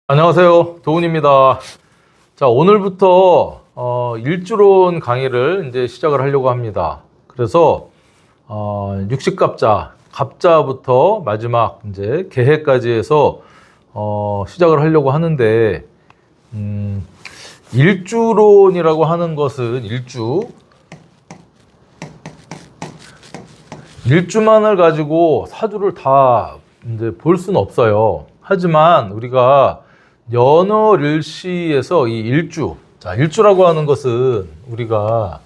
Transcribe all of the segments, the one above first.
안녕하세요. 도훈입니다. 자, 오늘부터 일주론 강의를 이제 시작을 하려고 합니다. 그래서 갑자부터 마지막 이제 개해까지 해서 시작을 하려고 하는데, 일주론이라고 하는 것은 일주만을 가지고 사주를 다 이제 볼 수는 없어요. 하지만 우리가 연월일시에서 이 일주라고 하는 것은 우리가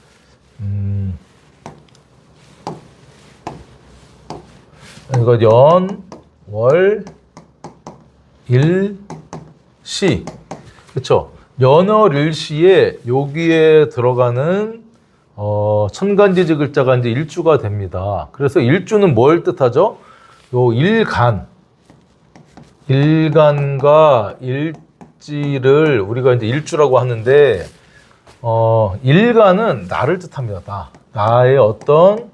이거 연, 월, 일, 시, 그렇죠? 연월일시에 여기에 들어가는 천간지지 글자가 이제 일주가 됩니다. 그래서 일주는 뭘 뜻하죠? 요 일간과 일지를 우리가 이제 일주라고 하는데, 일간은 나를 뜻합니다. 나의 어떤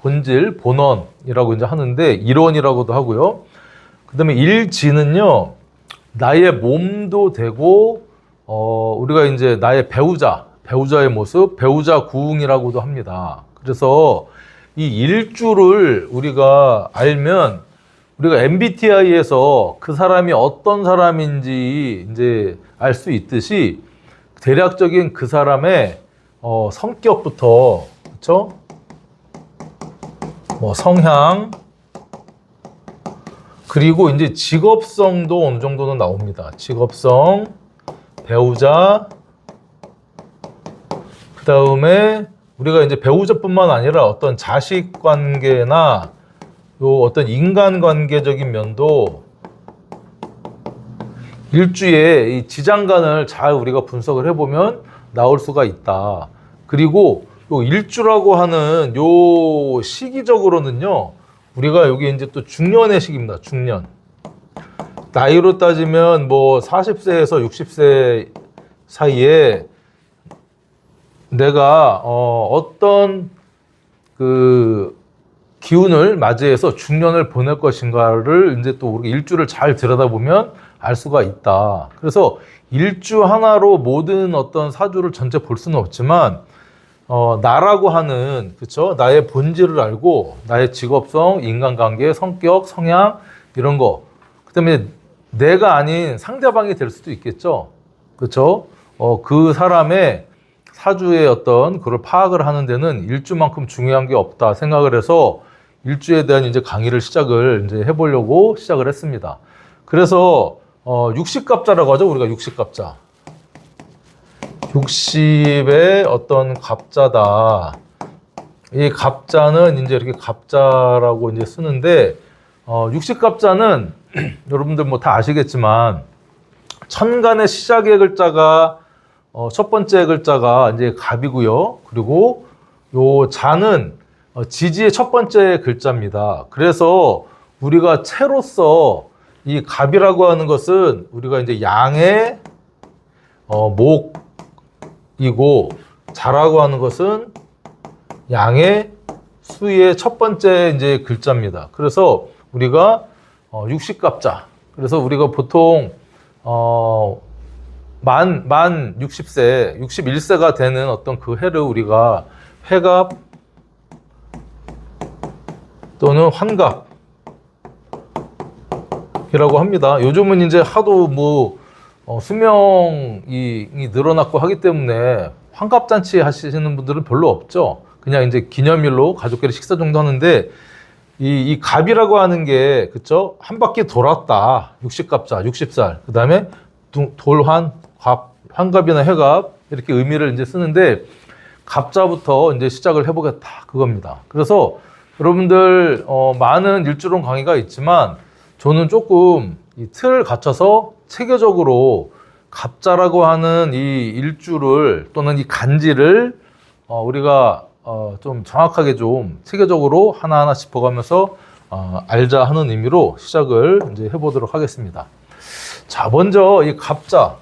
본질, 본원이라고 이제 하는데, 일원이라고도 하고요. 그 다음에 일지는요, 나의 몸도 되고, 우리가 이제 나의 배우자의 모습, 배우자 구응이라고도 합니다. 그래서 이 일주를 우리가 알면, 우리가 MBTI에서 그 사람이 어떤 사람인지 이제 알 수 있듯이, 대략적인 그 사람의 성격부터, 그렇죠? 뭐 성향, 그리고 이제 직업성도 어느 정도는 나옵니다. 직업성, 배우자, 그 다음에 우리가 이제 배우자뿐만 아니라 어떤 자식 관계나 요 어떤 인간관계적인 면도 일주에 이 지장간을 잘 우리가 분석을 해보면 나올 수가 있다. 그리고 요 일주라고 하는 요 시기적으로는요, 우리가 여기 이제 또 중년의 시기입니다. 중년. 나이로 따지면 뭐 40세에서 60세 사이에 내가 어떤 그 기운을 맞이해서 중년을 보낼 것인가를 이제 또 우리 일주를 잘 들여다보면 알 수가 있다. 그래서 일주 하나로 모든 어떤 사주를 전체 볼 수는 없지만, 나라고 하는, 그쵸? 나의 본질을 알고, 나의 직업성, 인간관계, 성격, 성향, 이런 거. 그 다음에 내가 아닌 상대방이 될 수도 있겠죠? 그쵸? 그 사람의 사주의 어떤 그걸 파악을 하는 데는 일주만큼 중요한 게 없다 생각을 해서 일주에 대한 이제 강의를 시작을 이제 해보려고 시작을 했습니다. 그래서 60갑자라고 하죠. 우리가 60갑자. 60의 어떤 갑자다. 이 갑자는 이제 이렇게 갑자라고 이제 쓰는데, 60갑자는 여러분들 뭐 다 아시겠지만, 천간의 시작의 글자가 첫 번째 글자가 이제 갑이고요. 그리고 요 자는 지지의 첫 번째 글자입니다. 그래서 우리가 채로서 이 갑이라고 하는 것은 우리가 이제 양의 목이고, 자라고 하는 것은 양의 수의 첫 번째 이제 글자입니다. 그래서 우리가 60갑자. 그래서 우리가 보통 만 60세, 61세가 되는 어떤 그 해를 우리가 회갑 또는 환갑이라고 합니다. 요즘은 이제 하도 뭐 수명이 늘어났고 하기 때문에 환갑잔치 하시는 분들은 별로 없죠. 그냥 이제 기념일로 가족끼리 식사 정도 하는데, 이 갑이라고 하는 게, 그쵸? 한 바퀴 돌았다. 60갑자, 60살. 그 다음에 돌환, 환갑이나 회갑, 이렇게 의미를 이제 쓰는데, 갑자부터 이제 시작을 해보겠다. 그겁니다. 그래서 여러분들, 많은 일주론 강의가 있지만, 저는 조금 이 틀을 갖춰서 체계적으로 갑자라고 하는 이 일주를 또는 이 간지를 우리가 좀 정확하게 좀 체계적으로 하나하나 짚어가면서 알자 하는 의미로 시작을 이제 해보도록 하겠습니다. 자, 먼저 이 갑자.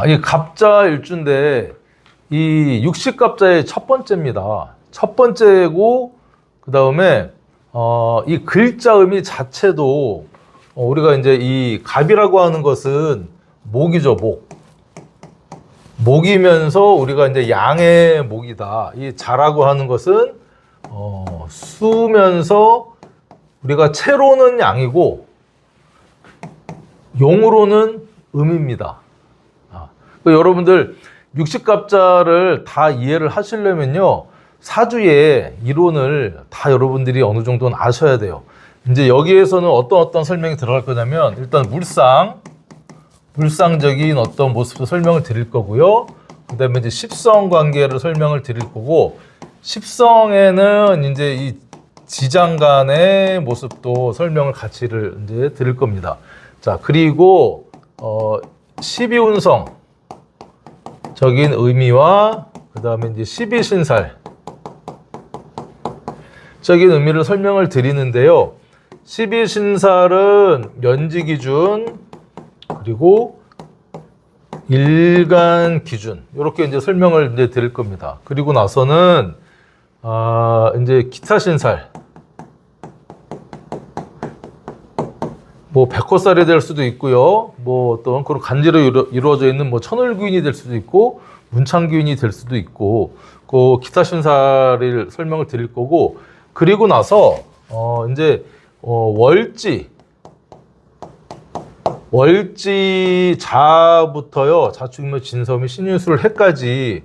이 갑자 일주인데, 이 60갑자의 첫 번째입니다. 첫 번째고, 그 다음에 이 글자 의미 자체도 우리가 이제 이 갑이라고 하는 것은 목이죠, 목. 목이면서 우리가 이제 양의 목이다. 이 자라고 하는 것은 수면서 우리가 채로는 양이고 용으로는 음입니다. 여러분들 육식갑자를 다 이해를 하시려면요, 사주의 이론을 다 여러분들이 어느 정도는 아셔야 돼요. 이제 여기에서는 어떤 설명이 들어갈 거냐면, 일단 물상적인 어떤 모습도 설명을 드릴 거고요. 그 다음에 이제 십성 관계를 설명을 드릴 거고, 십성에는 이제 이 지장 간의 모습도 설명을 같이를 이제 드릴 겁니다. 자, 그리고 12운성 적인 의미와 그 다음에 이제 12신살 적인 의미를 설명을 드리는데요. 12신살은 연지 기준 그리고 일간 기준 이렇게 이제 설명을 이제 드릴 겁니다. 그리고 나서는 이제 기타 신살, 뭐 백호살이 될 수도 있고요. 뭐 어떤 그런 간지로 이루어져 있는 뭐 천을귀인이 될 수도 있고 문창귀인이 될 수도 있고 그 기타 신살을 설명을 드릴 거고, 그리고 나서 이제 월지 자부터요, 자축인묘 진섬이 신유술 해까지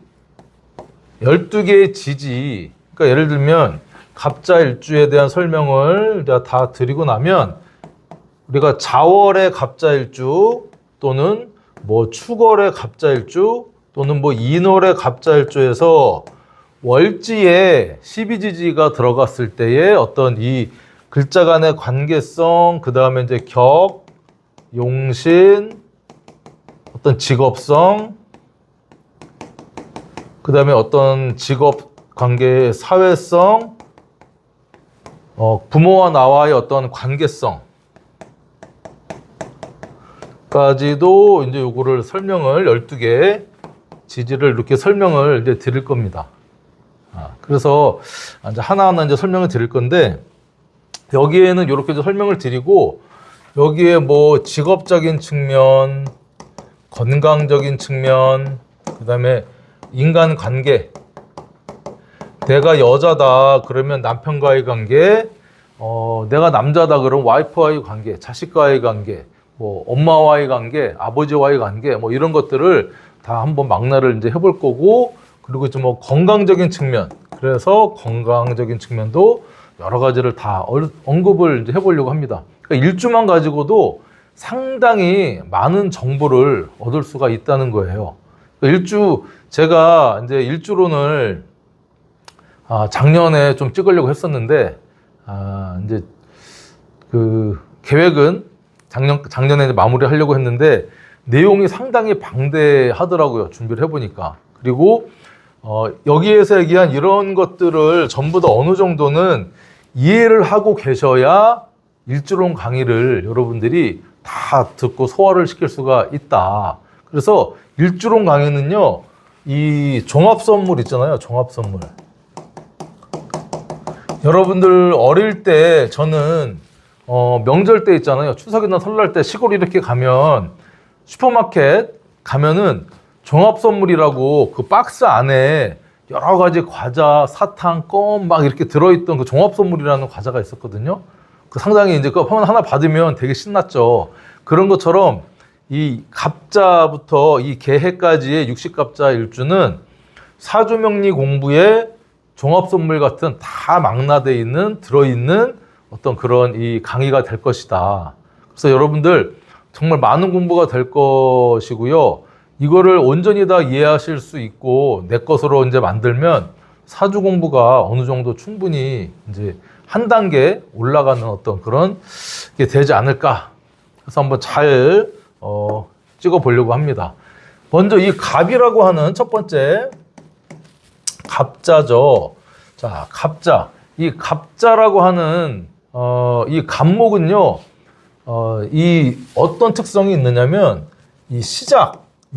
12개의 지지, 그러니까 예를 들면 갑자 일주에 대한 설명을 다 드리고 나면 우리가 자월의 갑자일주 또는 뭐 축월의 갑자일주 또는 뭐 인월의 갑자일주에서 월지에 12지지가 들어갔을 때의 어떤 이 글자 간의 관계성, 그 다음에 이제 격, 용신, 어떤 직업성, 그 다음에 어떤 직업 관계의 사회성, 부모와 나와의 어떤 관계성 까지도 이제 요거를 설명을 12개 지지를 이렇게 설명을 이제 드릴 겁니다. 그래서 이제 하나하나 이제 설명을 드릴 건데, 여기에는 이렇게 설명을 드리고, 여기에 뭐 직업적인 측면, 건강적인 측면, 그 다음에 인간관계, 내가 여자다 그러면 남편과의 관계, 내가 남자다 그러면 와이프와의 관계, 자식과의 관계, 뭐 엄마와의 관계, 아버지와의 관계, 뭐 이런 것들을 다 한번 망라를 이제 해볼 거고, 그리고 좀 뭐 건강적인 측면, 그래서 건강적인 측면도 여러 가지를 다 언급을 이제 해보려고 합니다. 그러니까 일주만 가지고도 상당히 많은 정보를 얻을 수가 있다는 거예요. 그러니까 제가 이제 일주론을 작년에 좀 찍으려고 했었는데, 이제 그 계획은 작년에 마무리 하려고 했는데 내용이 상당히 방대하더라고요. 준비를 해보니까. 그리고 여기에서 얘기한 이런 것들을 전부 다 어느 정도는 이해를 하고 계셔야 일주론 강의를 여러분들이 다 듣고 소화를 시킬 수가 있다. 그래서 일주론 강의는요, 이 종합선물 있잖아요. 종합선물. 여러분들 어릴 때 저는 명절 때 있잖아요. 추석이나 설날 때 시골 이렇게 가면 슈퍼마켓 가면은 종합선물이라고 그 박스 안에 여러 가지 과자, 사탕, 껌 막 이렇게 들어있던 그 종합선물이라는 과자가 있었거든요. 그 상당히 이제 그거 하나 받으면 되게 신났죠. 그런 것처럼 이 갑자부터 이 개해까지의 육식갑자 일주는 사주명리 공부에 종합선물 같은 다 망라되어 있는, 들어있는 어떤 그런 이 강의가 될 것이다. 그래서 여러분들 정말 많은 공부가 될 것이고요. 이거를 온전히 다 이해하실 수 있고 내 것으로 이제 만들면 사주 공부가 어느 정도 충분히 이제 한 단계 올라가는 어떤 그런 게 되지 않을까. 그래서 한번 잘 찍어 보려고 합니다. 먼저 이 갑이라고 하는 첫 번째 갑자죠. 자, 갑자. 이 갑자라고 하는 이 갑목은요, 이 어떤 특성이 있느냐면 이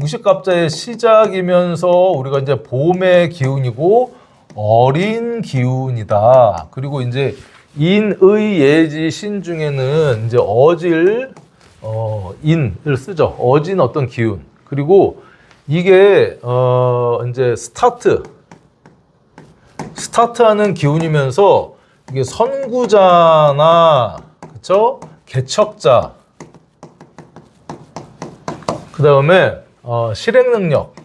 육식갑자의 시작이면서 우리가 이제 봄의 기운이고 어린 기운이다. 그리고 이제 인의 예지 신 중에는 이제 어질 인을 쓰죠. 어진 어떤 기운. 그리고 이게 이제 스타트하는 기운이면서 이게 선구자나 그쵸? 개척자. 그 다음에 실행 능력.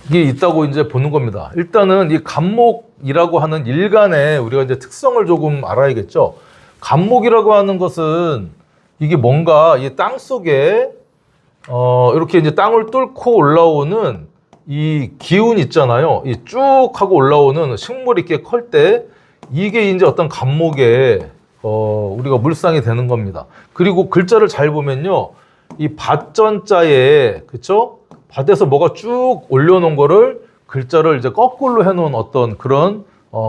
이게 있다고 이제 보는 겁니다. 일단은 이 간목이라고 하는 일간의 우리가 이제 특성을 조금 알아야겠죠. 간목이라고 하는 것은 이게 뭔가 이 땅 속에 이렇게 이제 땅을 뚫고 올라오는 이 기운 있잖아요. 이 쭉 하고 올라오는 식물이 이렇게 클 때 이게 이제 어떤 간목에 우리가 물상이 되는 겁니다. 그리고 글자를 잘 보면요. 이 밭전자에 그쵸? 밭에서 뭐가 쭉 올려놓은 거를 글자를 이제 거꾸로 해놓은 어떤 그런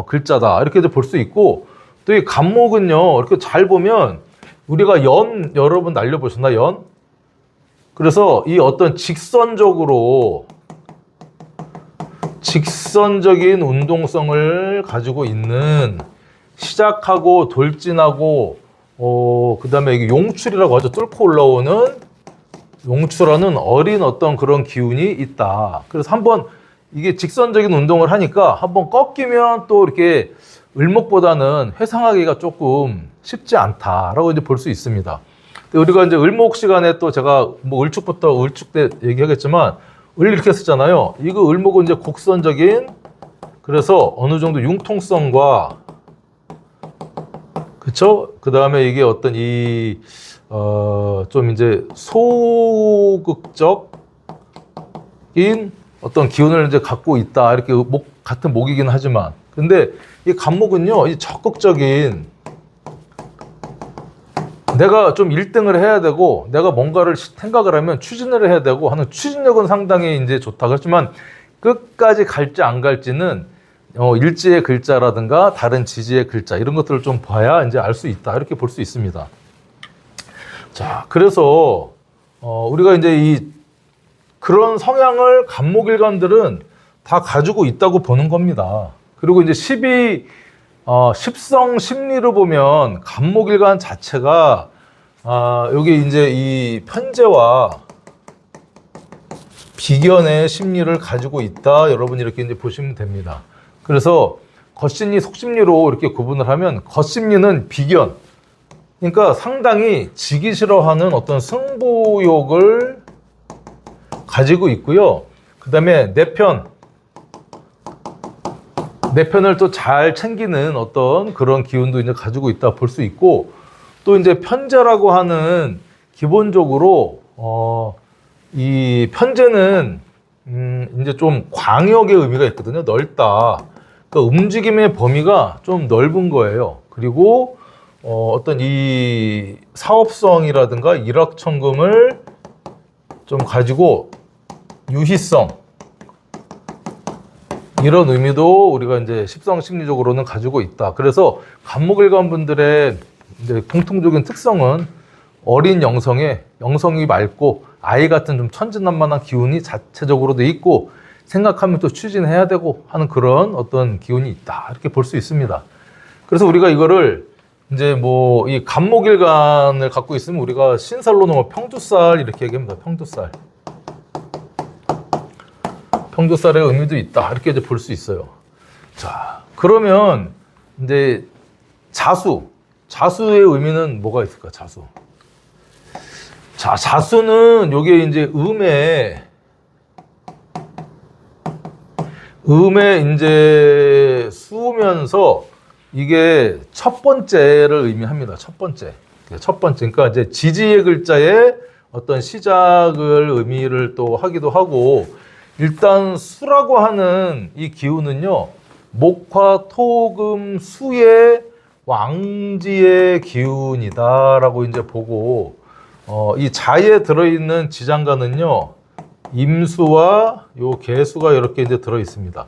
글자다 이렇게 이제 볼 수 있고 또 이 간목은요 이렇게 잘 보면 우리가 연 여러분 날려보셨나 연? 그래서 이 어떤 직선적인 운동성을 가지고 있는 시작하고 돌진하고 그 다음에 이게 용출이라고 하죠. 뚫고 올라오는 용출하는 어린 어떤 그런 기운이 있다. 그래서 한번 이게 직선적인 운동을 하니까 한번 꺾이면 또 이렇게 을목보다는 회상하기가 조금 쉽지 않다라고 이제 볼 수 있습니다. 우리가 이제 을목 시간에 또 제가 뭐 을축부터 을축 때 얘기하겠지만 을 이렇게 쓰잖아요. 이거 을목은 이제 곡선적인 그래서 어느 정도 융통성과 그쵸? 그 다음에 이게 어떤 좀 이제 소극적인 어떤 기운을 이제 갖고 있다. 이렇게 같은 목이긴 하지만. 근데 이 간목은요, 이 적극적인 내가 좀 1등을 해야 되고, 내가 뭔가를 생각을 하면 추진을 해야 되고 하는 추진력은 상당히 이제 좋다. 그렇지만 끝까지 갈지 안 갈지는 일지의 글자라든가 다른 지지의 글자 이런 것들을 좀 봐야 이제 알 수 있다. 이렇게 볼 수 있습니다. 자, 그래서 우리가 이제 그런 성향을 간목일간들은 다 가지고 있다고 보는 겁니다. 그리고 이제 십성 심리로 보면 간목일간 자체가 여기 이제 이 편재와 비견의 심리를 가지고 있다. 여러분 이렇게 이제 보시면 됩니다. 그래서 겉심리, 속심리로 이렇게 구분을 하면 겉심리는 비견. 그러니까 상당히 지기 싫어하는 어떤 승부욕을 가지고 있고요. 그 다음에 내편을 또 잘 챙기는 어떤 그런 기운도 이제 가지고 있다 볼 수 있고 또 이제 편재라고 하는 기본적으로 이 편재는 이제 좀 광역의 의미가 있거든요. 넓다. 그러니까 움직임의 범위가 좀 넓은 거예요. 그리고 어떤 이 사업성이라든가 일확천금을 좀 가지고 유희성 이런 의미도 우리가 이제 십성 심리적으로는 가지고 있다. 그래서 간목일간 분들의 이제 공통적인 특성은 어린 영성이 맑고 아이 같은 좀 천진난만한 기운이 자체적으로도 있고 생각하면 또 추진해야 되고 하는 그런 어떤 기운이 있다. 이렇게 볼 수 있습니다. 그래서 우리가 이거를 이제 뭐 이 간목일간을 갖고 있으면 우리가 신살로는 뭐 평두살 이렇게 얘기합니다. 평두살의 의미도 있다. 이렇게 이제 볼 수 있어요. 자, 그러면 이제 자수의 의미는 뭐가 있을까? 자, 자수는 요게 이제 음에 이제 수면서 이게 첫 번째를 의미합니다. 첫 번째. 그러니까 이제 지지의 글자에 어떤 시작을 의미를 또 하기도 하고 일단 수라고 하는 이 기운은요. 목화, 토금, 수의 왕지의 기운이다라고 이제 보고 이 자에 들어있는 지장간은요. 임수와 요 개수가 이렇게 이제 들어 있습니다.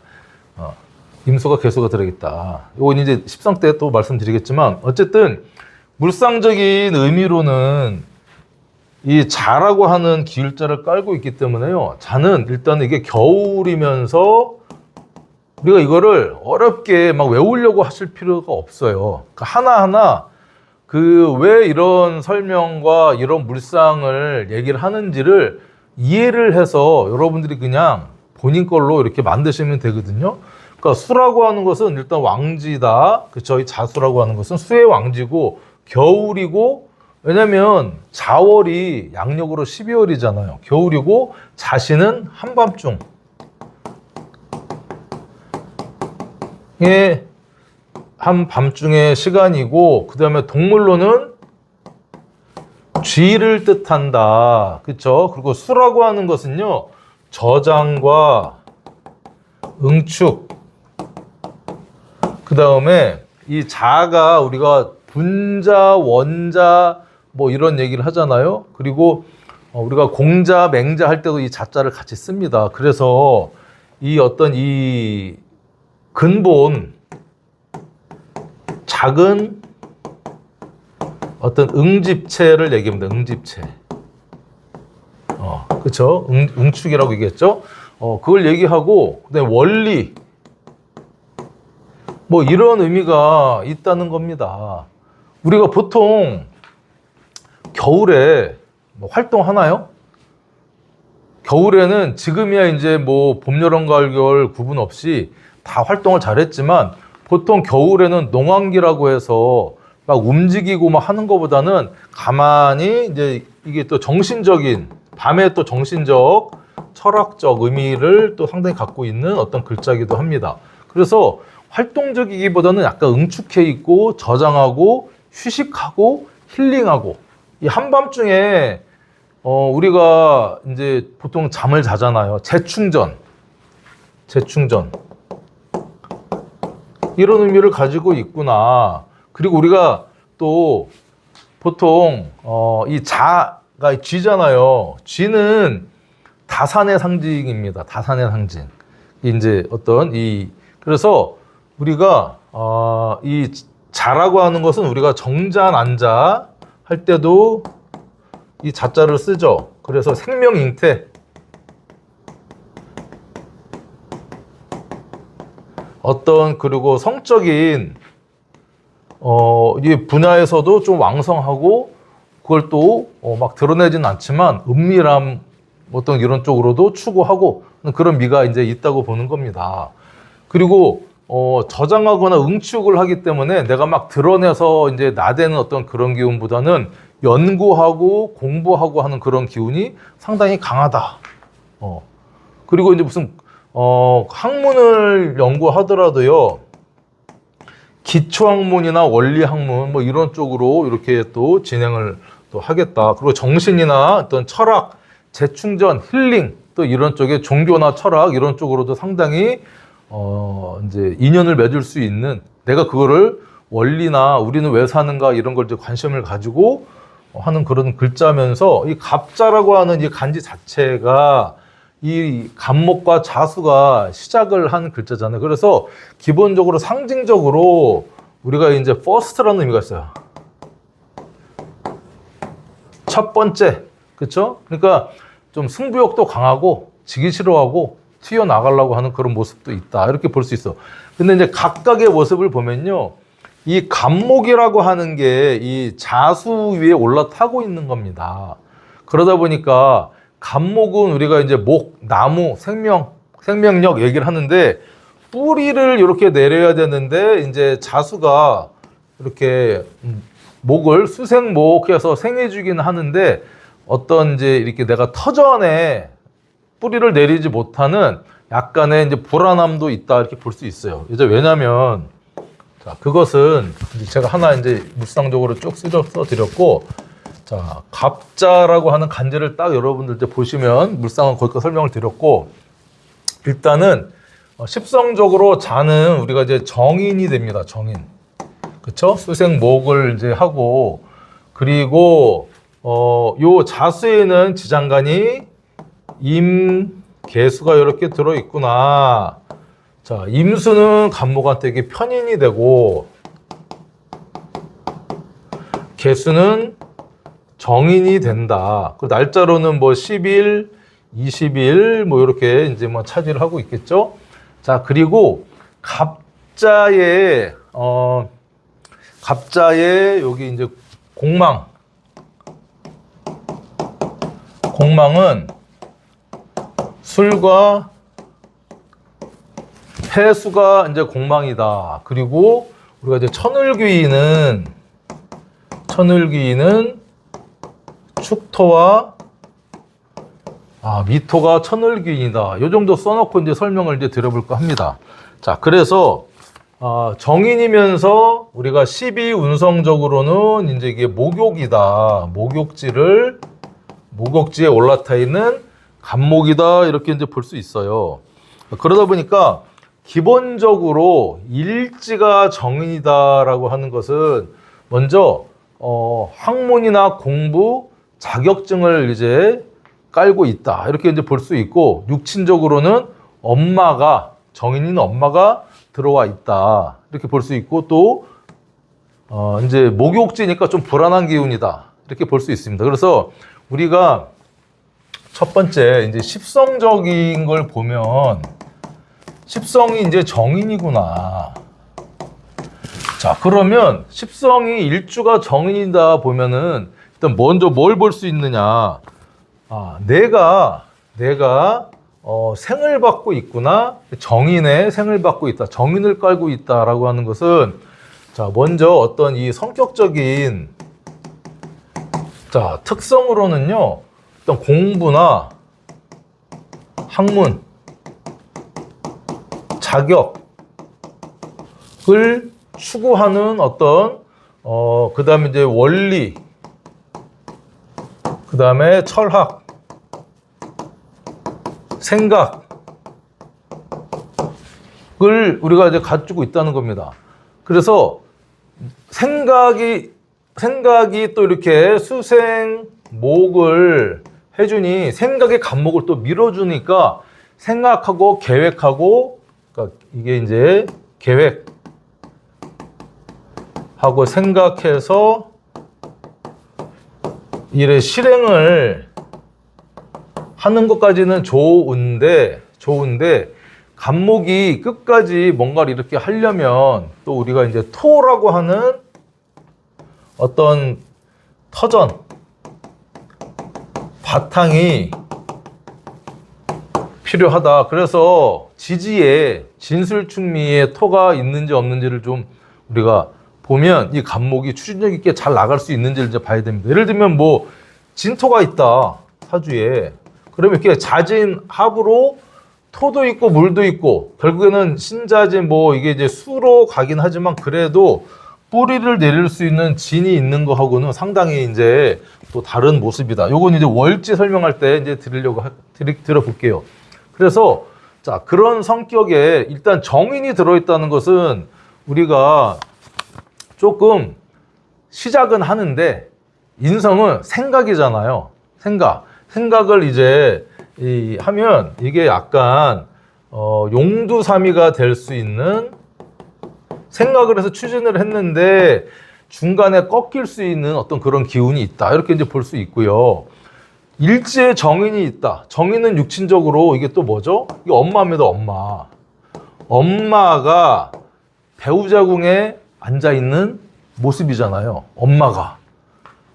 임수가 개수가 들어있다. 이건 이제 십성 때 또 말씀드리겠지만 어쨌든 물상적인 의미로는 이 자라고 하는 기울자를 깔고 있기 때문에요. 자는 일단 이게 겨울이면서 우리가 이거를 어렵게 막 외우려고 하실 필요가 없어요. 그러니까 하나하나 그 왜 이런 설명과 이런 물상을 얘기를 하는지를 이해를 해서 여러분들이 그냥 본인 걸로 이렇게 만드시면 되거든요. 그러니까 수라고 하는 것은 일단 왕지다. 그쵸? 이 자수라고 하는 것은 수의 왕지고 겨울이고, 왜냐면 자월이 양력으로 12월이잖아요. 겨울이고 자신은 한밤중에 한밤중의 시간이고, 그 다음에 동물로는 쥐를 뜻한다. 그쵸? 그리고 수라고 하는 것은요, 저장과 응축, 그 다음에 이 자가 우리가 분자, 원자 뭐 이런 얘기를 하잖아요. 그리고 우리가 공자, 맹자 할 때도 이 자자를 같이 씁니다. 그래서 이 어떤 이 근본 작은 어떤 응집체를 얘기합니다. 응집체. 그쵸? 응축이라고 얘기했죠? 그걸 얘기하고, 그다음에 원리. 뭐 이런 의미가 있다는 겁니다. 우리가 보통 겨울에 뭐 활동하나요? 겨울에는 지금이야 이제 뭐 봄, 여름, 가을, 겨울 구분 없이 다 활동을 잘했지만, 보통 겨울에는 농한기라고 해서 막 움직이고 막 하는 것보다는 가만히 이제 이게 또 정신적인, 밤에 또 정신적, 철학적 의미를 또 상당히 갖고 있는 어떤 글자이기도 합니다. 그래서 활동적이기보다는 약간 응축해 있고 저장하고 휴식하고 힐링하고, 이 한밤중에 우리가 이제 보통 잠을 자잖아요. 재충전 이런 의미를 가지고 있구나. 그리고 우리가 또 보통 이 자가 쥐잖아요. 쥐는 다산의 상징입니다. 다산의 상징. 이제 어떤 그래서 우리가 이 자라고 하는 것은 우리가 정자, 난자 할 때도 이 자자를 쓰죠. 그래서 생명 잉태, 어떤 그리고 성적인 이 분야에서도 좀 왕성하고, 그걸 또 막 드러내진 않지만 은밀함 어떤 이런 쪽으로도 추구하고 그런 미가 이제 있다고 보는 겁니다. 그리고 저장하거나 응축을 하기 때문에 내가 막 드러내서 이제 나대는 어떤 그런 기운보다는 연구하고 공부하고 하는 그런 기운이 상당히 강하다. 그리고 이제 무슨 학문을 연구하더라도요, 기초학문이나 원리학문 뭐 이런 쪽으로 이렇게 또 진행을 또 하겠다. 그리고 정신이나 어떤 철학, 재충전, 힐링 또 이런 쪽에 종교나 철학 이런 쪽으로도 상당히 이제 인연을 맺을 수 있는, 내가 그거를 원리나 우리는 왜 사는가 이런 걸 이제 관심을 가지고 하는 그런 글자면서, 이 갑자라고 하는 이 간지 자체가 이 갑목과 자수가 시작을 한 글자잖아요. 그래서 기본적으로 상징적으로 우리가 이제 first라는 의미가 있어요. 첫 번째. 그렇죠? 그러니까 좀 승부욕도 강하고 지기 싫어하고 튀어나가려고 하는 그런 모습도 있다. 이렇게 볼 수 있어. 근데 이제 각각의 모습을 보면요, 이 갑목이라고 하는 게 이 자수 위에 올라타고 있는 겁니다. 그러다 보니까 갑목은 우리가 이제 목, 나무, 생명력 얘기를 하는데, 뿌리를 이렇게 내려야 되는데 이제 자수가 이렇게 목을 수생목해서 생해주긴 하는데, 어떤 이제 이렇게 내가 터전에 뿌리를 내리지 못하는 약간의 이제 불안함도 있다, 이렇게 볼 수 있어요. 이제 왜냐면, 자, 그것은 제가 하나 이제 묵상적으로 쭉 써드렸고, 자, 갑자라고 하는 간지를 딱 여러분들 이제 보시면 물상은 거기까지 설명을 드렸고, 일단은 십성적으로 자는 우리가 이제 정인이 됩니다. 정인. 그쵸? 수생목을 이제 하고, 그리고 요 자수에는 지장간이 임, 개수가 이렇게 들어있구나. 자, 임수는 간목한테 이게 편인이 되고, 개수는 정인이 된다. 그 날짜로는 뭐 10일, 20일 뭐 이렇게 이제 뭐 차지를 하고 있겠죠. 자, 그리고 갑자의 갑자의 여기 이제 공망은 술과 폐수가 이제 공망이다. 그리고 우리가 이제 천을귀인은 축토와 미토가 천을귀인이다. 요 정도 써놓고 이제 설명을 이제 드려볼까 합니다. 자, 그래서 정인이면서 우리가 12운성적으로는 이제 이게 목욕이다. 목욕지에 올라타 있는 간목이다. 이렇게 이제 볼 수 있어요. 그러다 보니까 기본적으로 일지가 정인이다라고 하는 것은 먼저 학문이나 공부 자격증을 이제 깔고 있다. 이렇게 이제 볼 수 있고, 육친적으로는 정인인 엄마가 들어와 있다. 이렇게 볼 수 있고, 또 이제 목욕지니까 좀 불안한 기운이다. 이렇게 볼 수 있습니다. 그래서 우리가 첫 번째 이제 십성적인 걸 보면 십성이 이제 정인이구나. 자, 그러면 십성이 일주가 정인이다 보면은 일단 먼저 뭘 볼 수 있느냐? 내가 생을 받고 있구나. 정인의 생을 받고 있다. 정인을 깔고 있다라고 하는 것은, 자, 먼저 어떤 이 성격적인 특성으로는요, 어떤 공부나 학문, 자격을 추구하는 어떤 그 다음에 이제 원리, 그 다음에 철학, 생각을 우리가 이제 가지고 있다는 겁니다. 그래서 생각이 또 이렇게 수생목을 해주니, 생각의 간목을 또 밀어주니까 생각하고 계획하고, 그러니까 이게 이제 계획하고 생각해서 일의 실행을 하는 것까지는 좋은데 간목이 끝까지 뭔가를 이렇게 하려면 또 우리가 이제 토라고 하는 어떤 터전, 바탕이 필요하다. 그래서 지지에 진술충미에 토가 있는지 없는지를 좀 우리가 보면 이 간목이 추진력 있게 잘 나갈 수 있는지를 이제 봐야 됩니다. 예를 들면 뭐 진토가 있다, 사주에. 그러면 이렇게 자진합으로 토도 있고 물도 있고, 결국에는 신자진 이게 이제 수로 가긴 하지만 그래도 뿌리를 내릴 수 있는 진이 있는 거하고는 상당히 이제 또 다른 모습이다. 요건 이제 월지 설명할 때 이제 드려볼게요. 그래서 자, 그런 성격에 일단 정인이 들어있다는 것은 우리가 조금 시작은 하는데, 인성은 생각이잖아요. 생각을 이제 하면 이게 약간 용두사미가 될 수 있는, 생각을 해서 추진을 했는데 중간에 꺾일 수 있는 어떤 그런 기운이 있다. 이렇게 이제 볼 수 있고요. 일지에 정인이 있다. 정인은 육친적으로 이게 또 뭐죠? 이게 엄마입니다. 엄마가 배우자궁에 앉아 있는 모습이잖아요. 엄마가.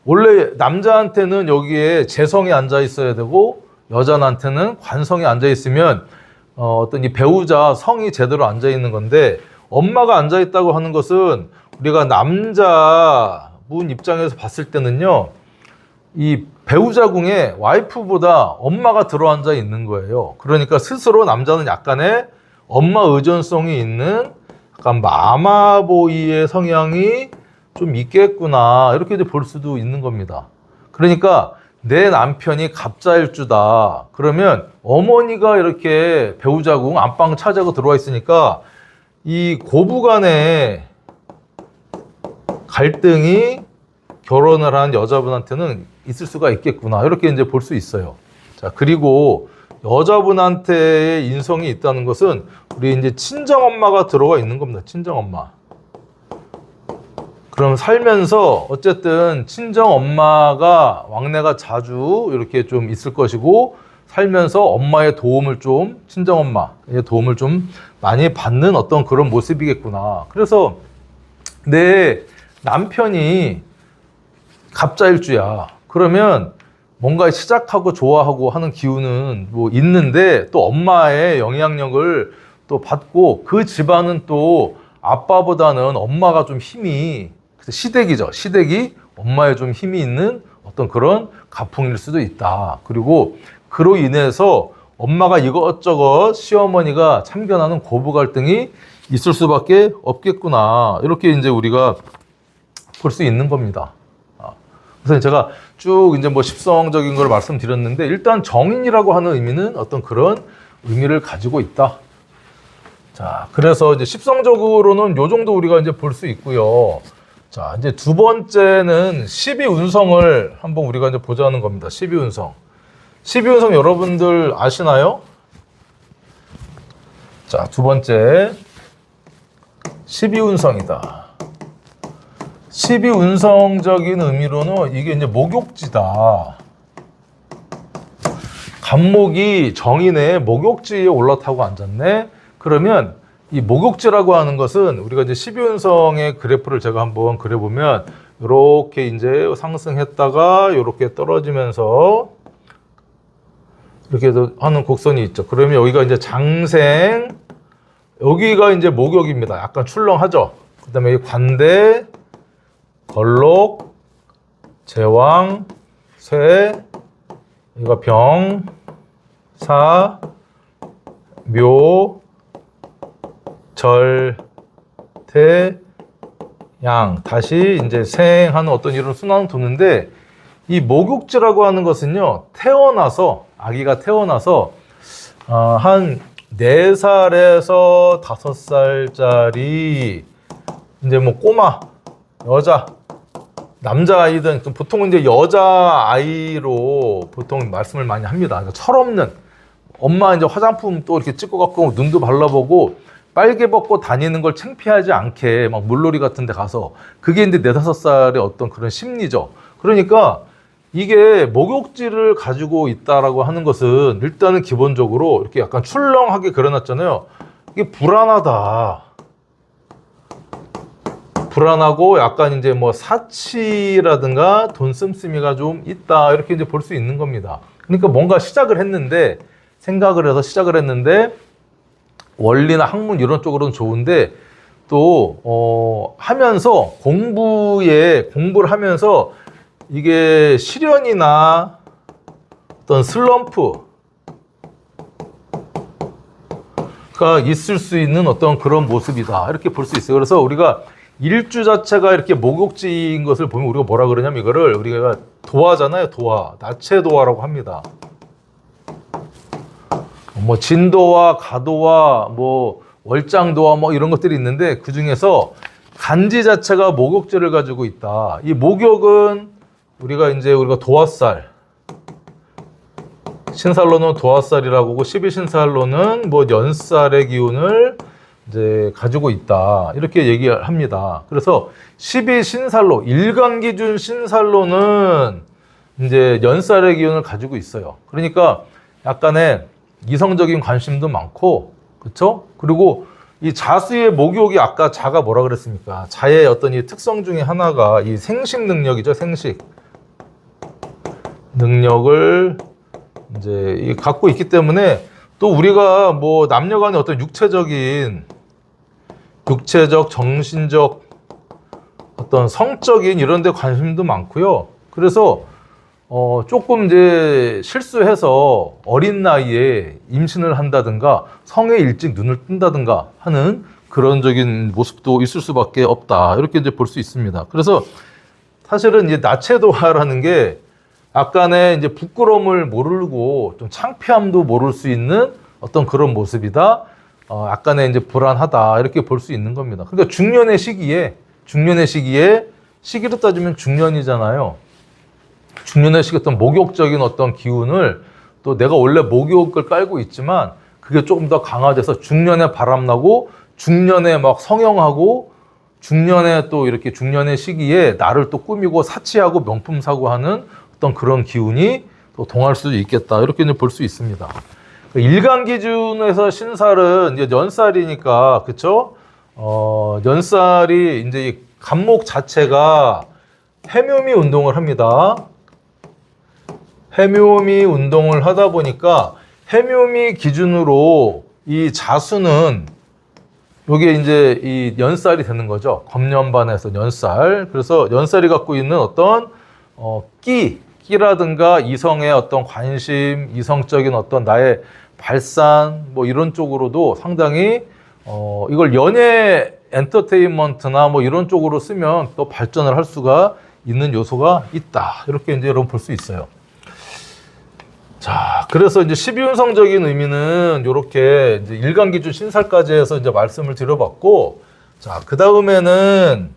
원래 남자한테는 여기에 재성이 앉아 있어야 되고, 여자한테는 관성이 앉아 있으면 어떤 이 배우자 성이 제대로 앉아 있는 건데, 엄마가 앉아 있다고 하는 것은 우리가 남자분 입장에서 봤을 때는요, 이 배우자궁에 와이프보다 엄마가 들어앉아 있는 거예요. 그러니까 스스로 남자는 약간의 엄마 의존성이 있는 약간 마마보이의 성향이 좀 있겠구나, 이렇게 이제 볼 수도 있는 겁니다. 그러니까 내 남편이 갑자일주다. 그러면 어머니가 이렇게 배우자궁 안방 차지하고 들어와 있으니까 이 고부간의 갈등이 결혼을 한 여자분한테는 있을 수가 있겠구나, 이렇게 이제 볼 수 있어요. 자, 그리고 여자분한테의 인성이 있다는 것은 우리 이제 친정엄마가 들어가 있는 겁니다. 친정엄마. 그럼 살면서 어쨌든 친정엄마가 왕래가 자주 이렇게 좀 있을 것이고, 살면서 엄마의 도움을 좀, 친정엄마의 도움을 좀 많이 받는 어떤 그런 모습이겠구나. 그래서 내 남편이 갑자일주야. 그러면 뭔가 시작하고 좋아하고 하는 기운은 뭐 있는데 또 엄마의 영향력을 또 받고 그 집안은 또 아빠보다는 엄마가 좀 힘이 시댁이죠. 시댁이 엄마의 좀 힘이 있는 어떤 그런 가풍일 수도 있다. 그리고 그로 인해서 엄마가 이것저것 시어머니가 참견하는 고부 갈등이 있을 수밖에 없겠구나. 이렇게 이제 우리가 볼 수 있는 겁니다. 그래서 제가 쭉 이제 뭐 십성적인 걸 말씀드렸는데 일단 정인이라고 하는 의미는 어떤 그런 의미를 가지고 있다. 자, 그래서 이제 십성적으로는 요 정도 우리가 이제 볼 수 있고요. 자, 이제 두 번째는 12운성을 한번 우리가 이제 보자는 겁니다. 12운성. 12운성 여러분들 아시나요? 자, 두 번째. 12운성이다. 12운성적인 의미로는 이게 이제 목욕지다. 간목이 정인의 목욕지에 올라타고 앉았네. 그러면 이 목욕지라고 하는 것은 우리가 이제 12운성의 그래프를 제가 한번 그려보면 이렇게 이제 상승했다가 이렇게 떨어지면서 이렇게 하는 곡선이 있죠. 그러면 여기가 이제 장생, 여기가 이제 목욕입니다. 약간 출렁하죠. 그 다음에 관대, 걸록, 제왕, 쇠, 이거 병, 사, 묘, 절, 태, 양. 다시 이제 생하는 어떤 이런 순환을 도는데 이 목욕지라고 하는 것은요, 태어나서, 아기가 태어나서, 한 4살에서 5살짜리, 이제 뭐 꼬마, 여자, 남자아이든 보통 이제 여자아이로 보통 말씀을 많이 합니다. 그러니까 철없는 엄마 이제 화장품 또 이렇게 찍고 갖고 눈도 발라보고 빨개 벗고 다니는 걸 창피하지 않게 막 물놀이 같은 데 가서 그게 이제 4-5살의 어떤 그런 심리죠. 그러니까 이게 목욕지를 가지고 있다라고 하는 것은 일단은 기본적으로 이렇게 약간 출렁하게 그려놨잖아요. 이게 불안하다. 불안하고 약간 이제 뭐 사치라든가 돈 씀씀이가 좀 있다. 이렇게 이제 볼 수 있는 겁니다. 그러니까 뭔가 시작을 했는데, 생각을 해서 시작을 했는데, 원리나 학문 이런 쪽으로는 좋은데, 또, 하면서 공부를 하면서 이게 시련이나 어떤 슬럼프가 있을 수 있는 어떤 그런 모습이다. 이렇게 볼 수 있어요. 그래서 우리가 일주 자체가 이렇게 목욕지인 것을 보면 우리가 뭐라 그러냐면 이거를 우리가 도화잖아요. 도화. 나체도화라고 합니다. 뭐 진도화, 가도화, 뭐 월장도화 뭐 이런 것들이 있는데 그 중에서 간지 자체가 목욕지를 가지고 있다. 이 목욕은 우리가 도화살, 신살로는 도화살이라고 하고 12신살로는 뭐 연살의 기운을 이제 가지고 있다. 이렇게 얘기를 합니다. 그래서 12신살로, 일간기준 신살로는 이제 연살의 기운을 가지고 있어요. 그러니까 약간의 이성적인 관심도 많고, 그렇죠? 그리고 이 자수의 목욕이 아까 자가 뭐라 그랬습니까? 자의 어떤 이 특성 중에 하나가 이 생식 능력이죠. 생식 능력을 이제 갖고 있기 때문에 또 우리가 뭐 남녀간의 어떤 육체적, 정신적, 어떤 성적인 이런 데 관심도 많고요. 그래서 조금 이제 실수해서 어린 나이에 임신을 한다든가 성에 일찍 눈을 뜬다든가 하는 그런적인 모습도 있을 수밖에 없다. 이렇게 이제 볼 수 있습니다. 그래서 사실은 이제 나체도화라는 게 약간의 이제 부끄러움을 모르고 좀 창피함도 모를 수 있는 어떤 그런 모습이다. 약간의 이제 불안하다. 이렇게 볼 수 있는 겁니다. 그러니까 중년의 시기에 시기로 따지면 중년이잖아요. 중년의 시기 어떤 목욕적인 어떤 기운을 또 내가 원래 목욕을 깔고 있지만 그게 조금 더 강화돼서 중년에 바람나고 중년에 막 성형하고 중년에 또 이렇게 중년의 시기에 나를 또 꾸미고 사치하고 명품 사고 하는 어떤 그런 기운이 또 동할 수도 있겠다. 이렇게 볼 수 있습니다. 일간 기준에서 신살은 이제 연살이니까, 그쵸? 연살이 이제 이 간목 자체가 해묘미 운동을 합니다. 해묘미 운동을 하다 보니까 해묘미 기준으로 이 자수는 요게 이제 이 연살이 되는 거죠. 검연반에서 연살. 그래서 연살이 갖고 있는 어떤 끼라든가 이성의 어떤 관심, 이성적인 어떤 나의 발산 뭐 이런 쪽으로도 상당히 이걸 연예 엔터테인먼트나 뭐 이런 쪽으로 쓰면 또 발전을 할 수가 있는 요소가 있다. 이렇게 이제 여러분 볼 수 있어요. 자, 그래서 이제 12운성적인 의미는 이렇게 이제 일간기준 신살까지 해서 이제 말씀을 드려봤고, 자, 그 다음에는,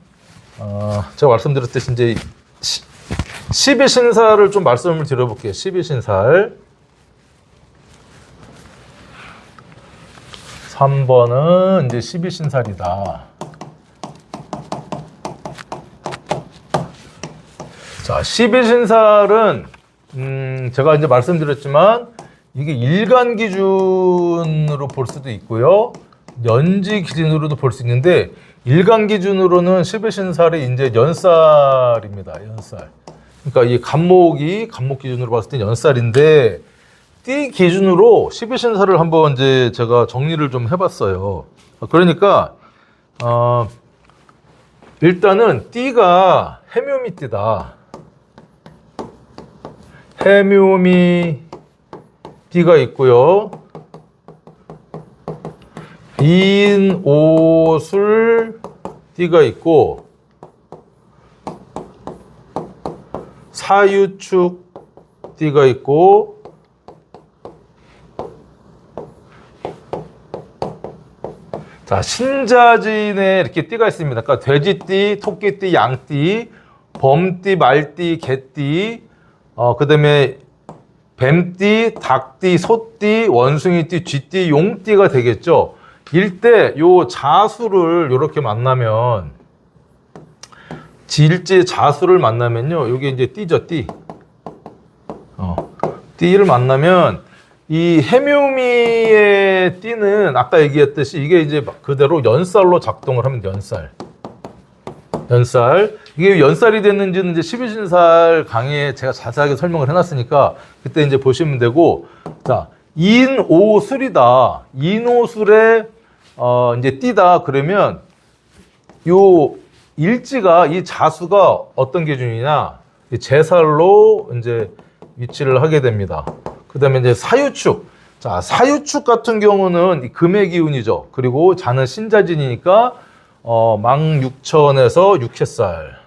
제가 말씀드렸듯이 이제 12신살을 좀 말씀을 드려볼게요. 12신살. 3번은 이제 12신살이다. 자, 12신살은 제가 이제 말씀드렸지만 이게 일간 기준으로 볼 수도 있고요. 연지 기준으로도 볼 수 있는데 일간 기준으로는 12신살이 이제 연살입니다. 연살. 그러니까 이 간목 기준으로 봤을 때 연살인데 띠 기준으로 12신살을 한번 이제 제가 정리를 좀 해봤어요. 그러니까 일단은 띠가 해묘미띠다. 해묘미 띠가 있고요. 인오술 띠가 있고 사유축 띠가 있고 자, 신자진에 이렇게 띠가 있습니다. 그러니까 돼지띠, 토끼띠, 양띠, 범띠, 말띠, 개띠, 그 다음에 뱀띠, 닭띠, 소띠, 원숭이띠, 쥐띠, 용띠가 되겠죠. 일대 요 자수를 이렇게 만나면 질지 자수를 만나면요. 요게 이제 띠죠, 띠. 띠를 만나면 이 해묘미의 띠는 아까 얘기했듯이 이게 이제 그대로 연살로 작동을 하면 연살. 이게 연살이 됐는지는 이제 12신살 강의에 제가 자세하게 설명을 해놨으니까 그때 이제 보시면 되고, 자, 인오술이다. 인오술에 이제 띠다. 그러면 요 일지가 이 자수가 어떤 기준이냐? 제살로 이제 위치를 하게 됩니다. 그 다음에 이제 사유축. 자, 사유축 같은 경우는 금의 기운이죠. 그리고 자는 신자진이니까 망육천에서 육해살.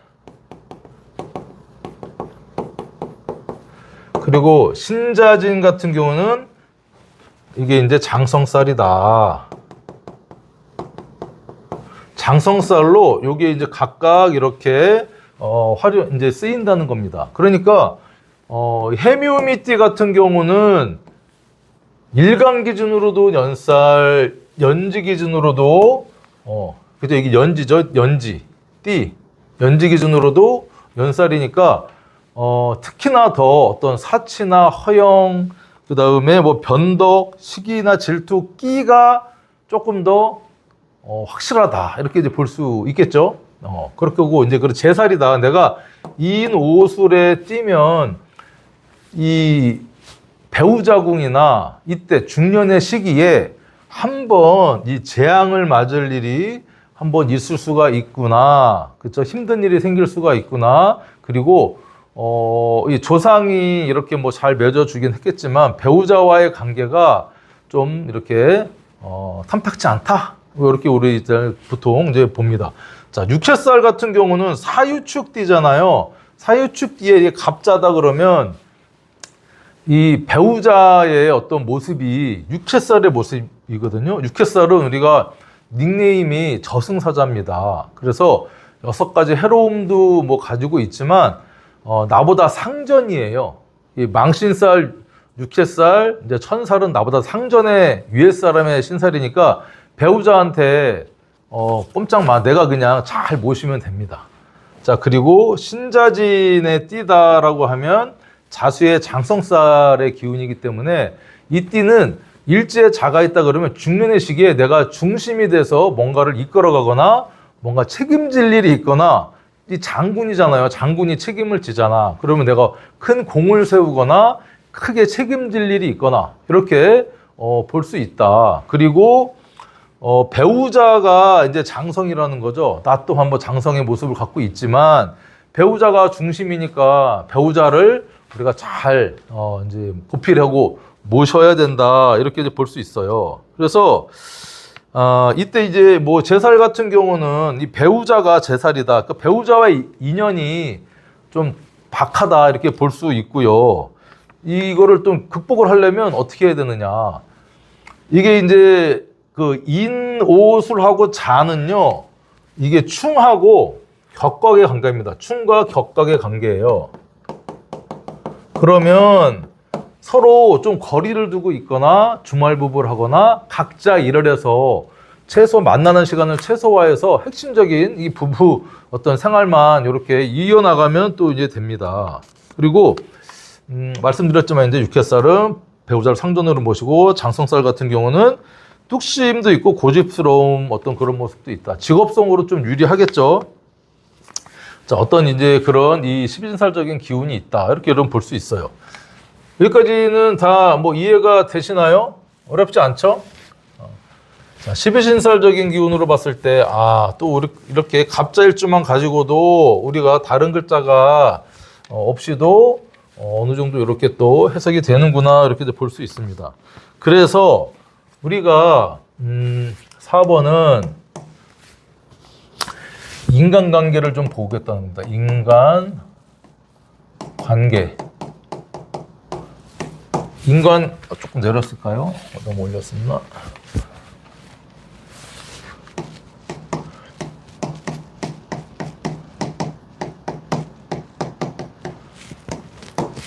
그리고 신자진 같은 경우는 이게 이제 장성살이다. 장성살로 요게 이제 각각 이렇게 이제 쓰인다는 겁니다. 그러니까 해묘미띠 같은 경우는 일간 기준으로도 연살, 연지 기준으로도 그죠? 이게 연지죠. 띠. 연지 기준으로도 연살이니까 특히나 더 어떤 사치나 허영, 그 다음에 뭐 변덕, 시기나 질투, 끼가 조금 더 확실하다. 이렇게 이제 볼 수 있겠죠. 그렇게 하고 이제 그 제살이다. 내가 인오술에 띄면 이 배우자궁이나 이때 중년의 시기에 한번 이 재앙을 맞을 일이 한번 있을 수가 있구나. 그쵸? 힘든 일이 생길 수가 있구나. 그리고 이 조상이 이렇게 뭐 잘 맺어주긴 했겠지만 배우자와의 관계가 좀 이렇게 탐탁지 않다. 이렇게 우리 이제 보통 이제 봅니다. 자, 육해살 같은 경우는 사유축띠잖아요. 사유축띠에 갑자다 그러면 이 배우자의 어떤 모습이 육해살의 모습이거든요. 육해살은 우리가 닉네임이 저승사자입니다. 그래서 6가지 해로움도 뭐 가지고 있지만 나보다 상전이에요. 이 망신살, 육해살, 이제 천살은 나보다 상전의 위에 사람의 신살이니까 배우자한테 꼼짝 마. 내가 그냥 잘 모시면 됩니다. 자, 그리고 신자진에 띠다라고 하면 자수의 장성살의 기운이기 때문에 이 띠는 일지에 자가 있다 그러면 중년의 시기에 내가 중심이 돼서 뭔가를 이끌어가거나 뭔가 책임질 일이 있거나, 이 장군이잖아요. 장군이 책임을 지잖아. 그러면 내가 큰 공을 세우거나 크게 책임질 일이 있거나 이렇게 볼 수 있다. 그리고 배우자가 이제 장성이라는 거죠. 나 또한 번 장성의 모습을 갖고 있지만 배우자가 중심이니까 배우자를 우리가 잘 이제 보필하고 모셔야 된다. 이렇게 이제 볼 수 있어요. 그래서 이때 이제 뭐 제살 같은 경우는 이 배우자가 제살이다. 그 배우자와의 인연이 좀 박하다 이렇게 볼 수 있고요. 이거를 좀 극복을 하려면 어떻게 해야 되느냐? 이게 이제 그 인오술하고 자는요, 이게 충하고 격각의 관계입니다. 충과 격각의 관계예요. 그러면 서로 좀 거리를 두고 있거나 주말부부를 하거나 각자 일을 해서 최소 만나는 시간을 최소화해서 핵심적인 이 부부 어떤 생활만 이렇게 이어나가면 또 이제 됩니다. 그리고 말씀드렸지만 이제 육해살은 배우자를 상전으로 모시고, 장성살 같은 경우는 뚝심도 있고 고집스러움 어떤 그런 모습도 있다. 직업성으로 좀 유리하겠죠. 자, 어떤 이제 그런 이 12진살적인 기운이 있다. 이렇게 여러분 볼 수 있어요. 여기까지는 다 뭐 이해가 되시나요? 어렵지 않죠? 자, 12신살적인 기운으로 봤을 때, 또 이렇게 갑자일주만 가지고도 우리가 다른 글자가 없이도 어느 정도 이렇게 또 해석이 되는구나, 이렇게 볼 수 있습니다. 그래서 우리가 4번은 인간관계를 좀 보겠다는 겁니다. 인간관계. 조금 내렸을까요? 너무 올렸었나?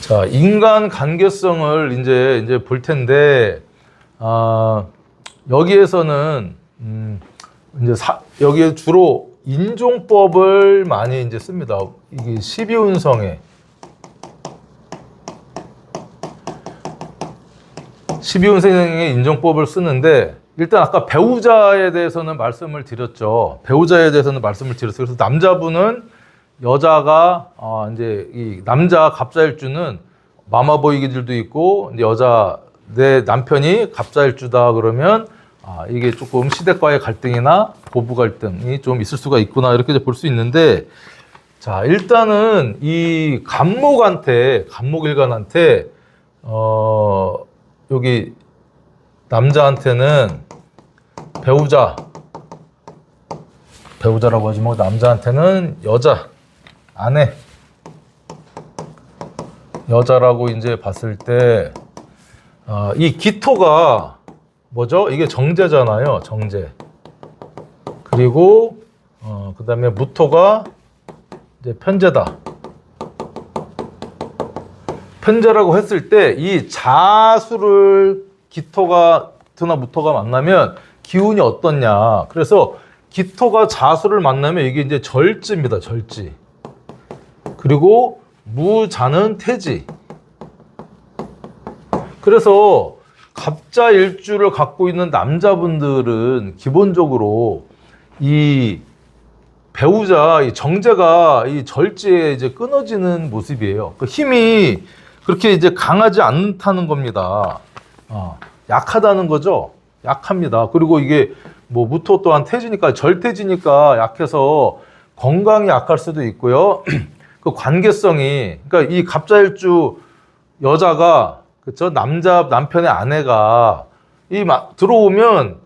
자, 인간 관계성을 이제 볼 텐데, 여기에서는, 여기에 주로 인종법을 많이 이제 씁니다. 이게 12운성에. 12운생의 인정법을 쓰는데, 일단 아까 배우자에 대해서는 말씀을 드렸죠. 그래서 남자분은 여자가 이제 이 남자 갑자일주는 마마보이기들도 있고, 이제 내 남편이 갑자일주다 그러면 이게 조금 시댁과의 갈등이나 고부 갈등이 좀 있을 수가 있구나, 이렇게 볼 수 있는데, 자, 일단은 이 간목일간한테 여기 남자한테는 배우자라고 하지 뭐, 남자한테는 아내, 여자라고 이제 봤을 때, 이 기토가 뭐죠? 이게 정제잖아요, 정제. 그리고 그 다음에 무토가 이제 편제다. 편제라고 했을 때 이 자수를 기토나 무토가 만나면 기운이 어떻냐. 그래서 기토가 자수를 만나면 이게 이제 절지입니다. 절지. 그리고 무자는 태지. 그래서 갑자일주를 갖고 있는 남자분들은 기본적으로 이 배우자 이 정제가 이 절지에 이제 끊어지는 모습이에요. 그 힘이 그렇게 이제 강하지 않다는 겁니다. 약하다는 거죠. 약합니다. 그리고 이게 뭐 무토 또한 태지니까, 절태지니까 약해서 건강이 약할 수도 있고요. 그 관계성이, 그러니까 이 갑자일주 여자가, 그쵸, 남편의 아내가 들어오면,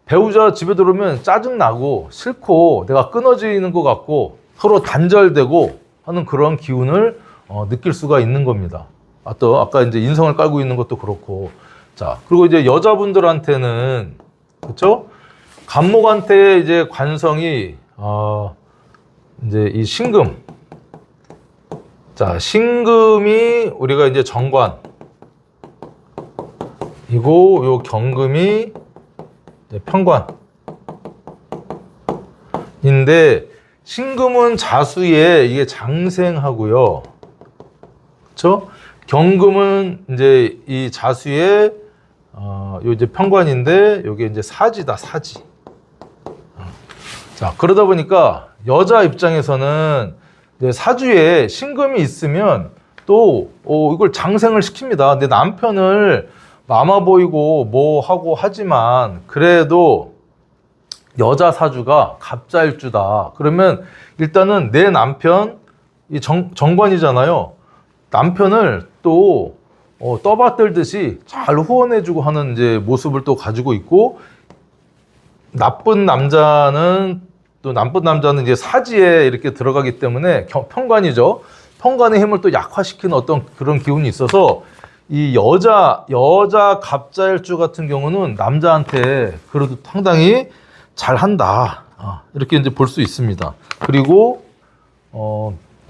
배우자 집에 들어오면 짜증나고 싫고 내가 끊어지는 것 같고 서로 단절되고 하는 그런 기운을 느낄 수가 있는 겁니다. 또 아까 이제 인성을 깔고 있는 것도 그렇고. 자, 그리고 이제 여자분들한테는, 그쵸? 간목한테 이제 관성이 이제 이 신금. 자, 신금이 우리가 이제 정관이고, 요 경금이 이제 편관인데, 신금은 자수에 이게 장생하고요. 그렇죠? 경금은 이제 이 자수의 요 이제 편관인데 요게 이제 사지다, 사지. 자, 그러다 보니까 여자 입장에서는 이제 사주에 신금이 있으면 또 이걸 장생을 시킵니다. 근데 남편을 남아 보이고 뭐 하고 하지만 그래도 여자 사주가 갑자일주다. 그러면 일단은 내 남편 이 정관이잖아요. 남편을 또 떠받들듯이 잘 후원해주고 하는 이제 모습을 또 가지고 있고, 나쁜 남자는 이제 사지에 이렇게 들어가기 때문에 편관이죠. 편관의 힘을 또 약화시키는 어떤 그런 기운이 있어서 이 여자 갑자일주 같은 경우는 남자한테 그래도 상당히 잘한다. 이렇게 이제 볼 수 있습니다. 그리고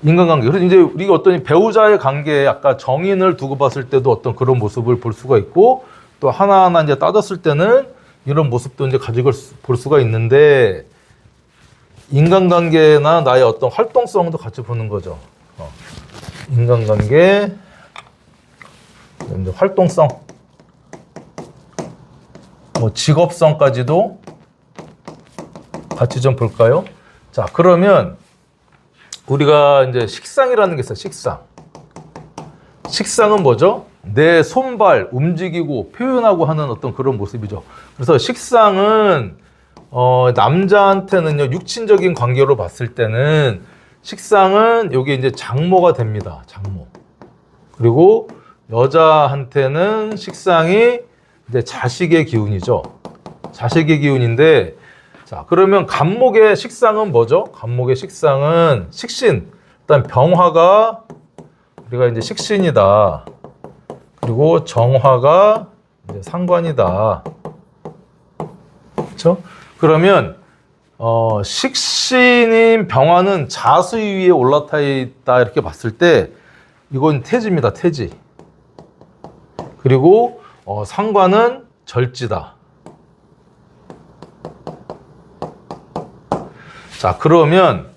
인간관계. 그래서 이제 우리가 어떤 배우자의 관계에 아까 정인을 두고 봤을 때도 어떤 그런 모습을 볼 수가 있고, 또 하나하나 이제 따졌을 때는 이런 모습도 이제 가지고 볼 수가 있는데, 인간관계나 나의 어떤 활동성도 같이 보는 거죠. 인간관계, 이제 활동성, 뭐 직업성까지도 같이 좀 볼까요? 자, 그러면 우리가 이제 식상이라는 게 있어요. 식상은 뭐죠? 내 손발 움직이고 표현하고 하는 어떤 그런 모습이죠. 그래서 식상은 남자한테는요, 육친적인 관계로 봤을 때는 식상은 여기 이제 장모가 됩니다. 장모. 그리고 여자한테는 식상이 이제 자식의 기운이죠. 자식의 기운인데, 자, 그러면 간목의 식상은 뭐죠? 간목의 식상은 식신. 일단 병화가 우리가 이제 식신이다. 그리고 정화가 이제 상관이다. 그렇죠? 그러면 식신인 병화는 자수위 위에 올라타 있다 이렇게 봤을 때 이건 태지입니다. 태지. 그리고 상관은 절지다. 자, 그러면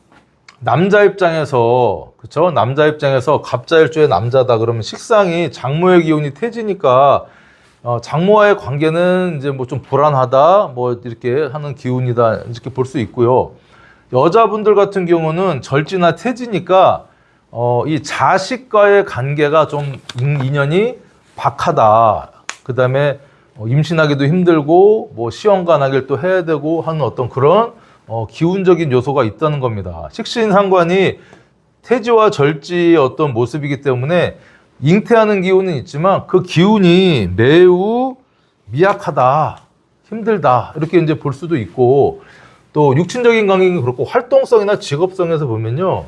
남자 입장에서, 그쵸? 남자 입장에서 갑자일주의 남자다 그러면 식상이 장모의 기운이 태지니까 장모와의 관계는 이제 뭐 좀 불안하다 뭐 이렇게 하는 기운이다 이렇게 볼 수 있고요. 여자분들 같은 경우는 절지나 태지니까 이 자식과의 관계가 좀 인연이 박하다. 그 다음에 임신하기도 힘들고 뭐 시험관하기를 또 해야 되고 하는 어떤 그런 기운적인 요소가 있다는 겁니다. 식신상관이 태지와 절지의 어떤 모습이기 때문에 잉태하는 기운은 있지만 그 기운이 매우 미약하다, 힘들다 이렇게 이제 볼 수도 있고, 또 육친적인 관계는 그렇고 활동성이나 직업성에서 보면요,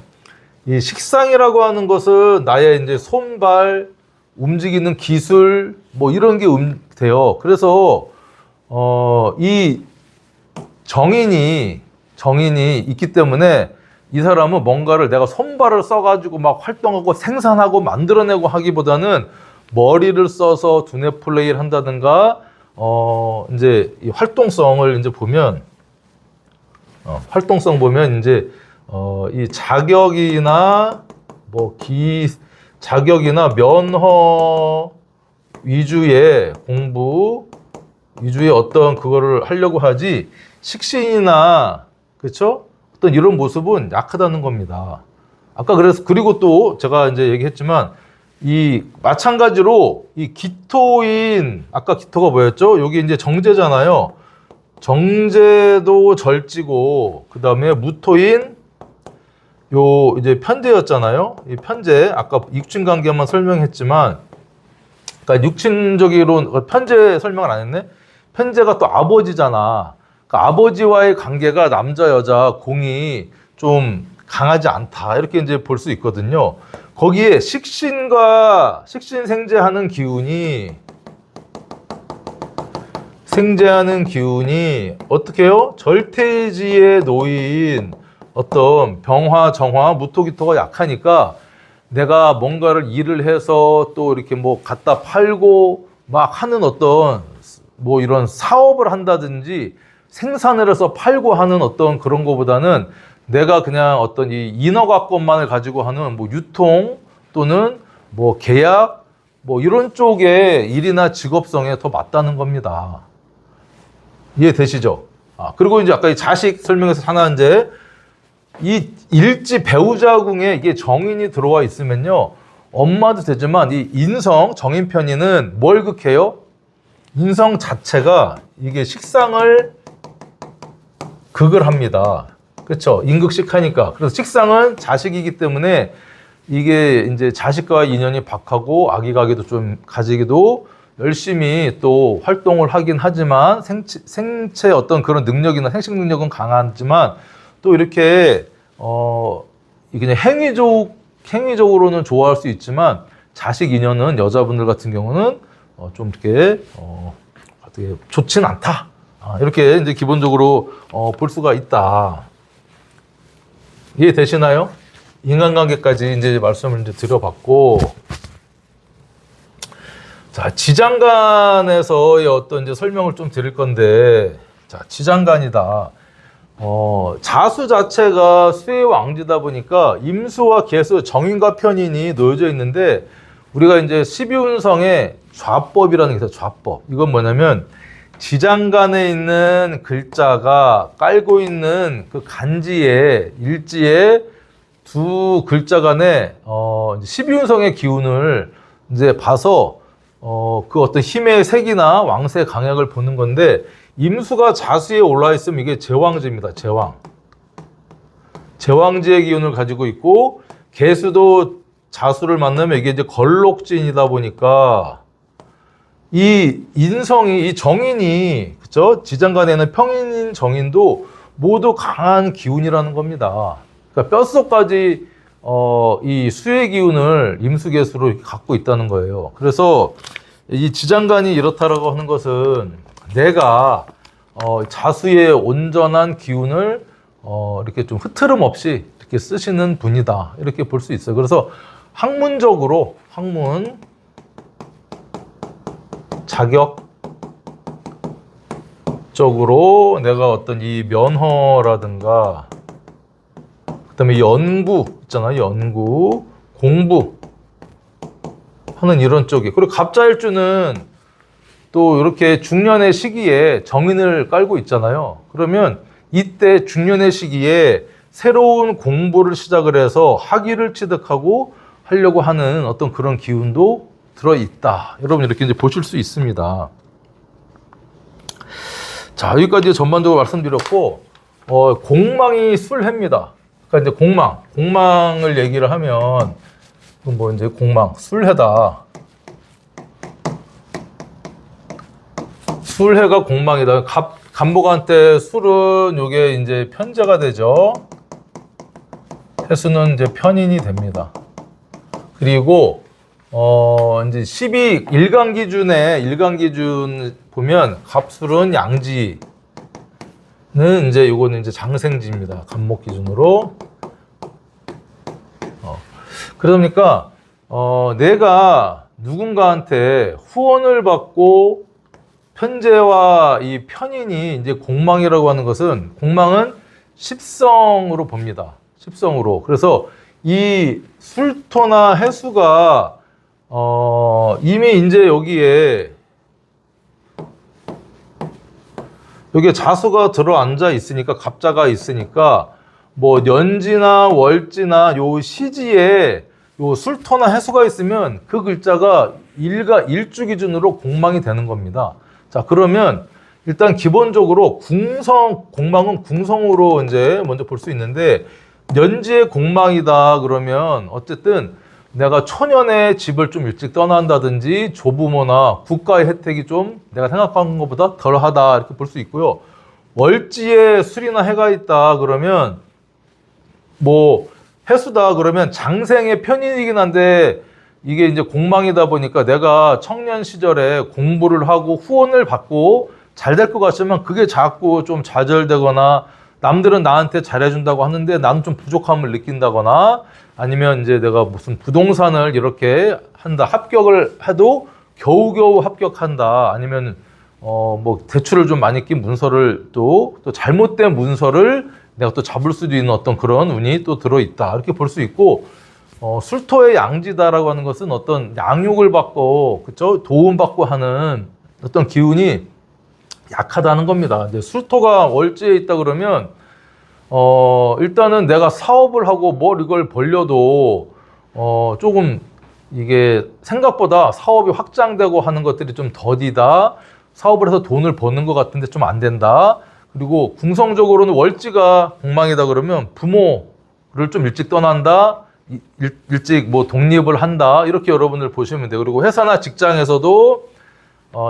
이 식상이라고 하는 것은 나의 이제 손발 움직이는 기술 뭐 이런 게 돼요. 그래서 이 정인이 있기 때문에 이 사람은 뭔가를 내가 손발을 써가지고 막 활동하고 생산하고 만들어내고 하기보다는 머리를 써서 두뇌 플레이를 한다든가 이제 이 활동성을 이제 보면 이제 이 자격이나 자격이나 면허 위주의 공부 위주의 어떤 그거를 하려고 하지, 식신이나 그렇죠? 어떤 이런 모습은 약하다는 겁니다. 아까 그리고 또 제가 이제 얘기했지만 이 마찬가지로 이 기토인, 아까 기토가 뭐였죠? 여기 이제 정제잖아요. 정제도 절지고 그 다음에 무토인 요 이제 편제였잖아요. 이 편제 아까 육친관계만 설명했지만, 그러니까 육친적으로 편제 설명을 안 했네. 편제가 또 아버지잖아. 그러니까 아버지와의 관계가 남자 여자 공이 좀 강하지 않다 이렇게 이제 볼 수 있거든요. 거기에 식신과 생제하는 기운이 어떻게 해요? 절태지에 놓인 어떤 병화, 정화, 무토기토가 약하니까 내가 뭔가를 일을 해서 또 이렇게 뭐 갖다 팔고 막 하는 어떤 뭐 이런 사업을 한다든지 생산을 해서 팔고 하는 어떤 그런 거보다는 내가 그냥 어떤 이 인허가권만을 가지고 하는 뭐 유통 또는 뭐 계약, 뭐 이런 쪽의 일이나 직업성에 더 맞다는 겁니다. 이해되시죠? 그리고 이제 아까 이 자식 설명에서 하나 이제 이 일지 배우자궁에 이게 정인이 들어와 있으면요. 엄마도 되지만 이 인성, 정인 편인은 뭘 극해요? 인성 자체가 이게 식상을 극을 합니다. 그렇죠? 인극식 하니까. 그래서 식상은 자식이기 때문에 이게 이제 자식과 인연이 박하고 아기가기도 좀 가지기도 열심히 또 활동을 하긴 하지만 생체 어떤 그런 능력이나 생식 능력은 강하지만 또 이렇게 그냥 행위적으로는 좋아할 수 있지만 자식 인연은 여자분들 같은 경우는 좀 이렇게 어떻게 좋진 않다. 이렇게 이제 기본적으로 볼 수가 있다. 이해되시나요? 인간관계까지 이제 말씀을 이제 드려봤고, 자, 지장간에서의 어떤 이제 설명을 좀 드릴 건데, 자, 지장간이다. 자수 자체가 수의 왕지다 보니까 임수와 계수, 정인과 편인이 놓여져 있는데, 우리가 이제 12운성의 좌법이라는 게 있어요. 좌법. 이건 뭐냐면, 지장간에 있는 글자가 깔고 있는 그 간지에, 일지에 두 글자 간에 12운성의 기운을 이제 봐서 그 어떤 힘의 색이나 왕세의 강약을 보는 건데, 임수가 자수에 올라 있으면 이게 제왕지입니다. 제왕. 제왕지의 기운을 가지고 있고, 계수도 자수를 만나면 이게 이제 걸록진이다 보니까 이 인성이, 이 정인이, 그쵸? 지장간에는 평인인 정인도 모두 강한 기운이라는 겁니다. 그러니까 뼛속까지 이 수의 기운을 임수계수로 갖고 있다는 거예요. 그래서 이 지장간이 이렇다라고 하는 것은 내가 자수의 온전한 기운을 이렇게 좀 흐트름 없이 이렇게 쓰시는 분이다. 이렇게 볼 수 있어요. 그래서 학문적으로 자격적으로 내가 어떤 이 면허라든가 그다음에 연구 있잖아요. 연구, 공부 하는 이런 쪽이. 그리고 갑자일주는 또 이렇게 중년의 시기에 정인을 깔고 있잖아요. 그러면 이때 중년의 시기에 새로운 공부를 시작을 해서 학위를 취득하고 하려고 하는 어떤 그런 기운도 들어있다. 여러분 이렇게 이제 보실 수 있습니다. 자, 여기까지 전반적으로 말씀드렸고, 공망이 술해입니다. 그러니까 이제 공망을 얘기를 하면, 뭐 이제 공망, 술해다. 술해가 공망이다. 간목한테 술은 요게 이제 편제가 되죠. 해수는 이제 편인이 됩니다. 그리고 이제 12일간 기준 보면 갑술은 양지는 이제 요거는 이제 장생지입니다. 간목 기준으로. 그러다 보니까 내가 누군가한테 후원을 받고 편제와 이 편인이 이제 공망이라고 하는 것은, 공망은 십성으로 봅니다. 십성으로. 그래서 이 술토나 해수가 이미 이제 여기에 자수가 들어 앉아 있으니까, 갑자가 있으니까 뭐 년지나 월지나 요 시지에 요 술토나 해수가 있으면 그 글자가 일주 기준으로 공망이 되는 겁니다. 자, 그러면 일단 기본적으로 공망은 궁성으로 이제 먼저 볼 수 있는데, 년지의 공망이다 그러면 어쨌든 내가 초년에 집을 좀 일찍 떠난다든지 조부모나 국가의 혜택이 좀 내가 생각한 것보다 덜하다 이렇게 볼 수 있고요. 월지에 술이나 해가 있다 그러면 뭐 해수다 그러면 장생의 편인이긴 한데, 이게 이제 공망이다 보니까 내가 청년 시절에 공부를 하고 후원을 받고 잘 될 것 같지만 그게 자꾸 좀 좌절되거나, 남들은 나한테 잘해준다고 하는데 나는 좀 부족함을 느낀다거나, 아니면 이제 내가 무슨 부동산을 이렇게 한다, 합격을 해도 겨우겨우 합격한다, 아니면 뭐 대출을 좀 많이 낀 문서를 또 잘못된 문서를 내가 또 잡을 수도 있는 어떤 그런 운이 또 들어있다, 이렇게 볼 수 있고, 술토의 양지다라고 하는 것은 어떤 양육을 받고, 그쵸? 도움받고 하는 어떤 기운이 약하다는 겁니다. 이제 술토가 월지에 있다 그러면, 일단은 내가 사업을 하고 뭘 이걸 벌려도, 조금 이게 생각보다 사업이 확장되고 하는 것들이 좀 더디다. 사업을 해서 돈을 버는 것 같은데 좀 안 된다. 그리고 궁성적으로는 월지가 공망이다 그러면 부모를 좀 일찍 떠난다. 일찍 뭐 독립을 한다. 이렇게 여러분들 보시면 돼요. 그리고 회사나 직장에서도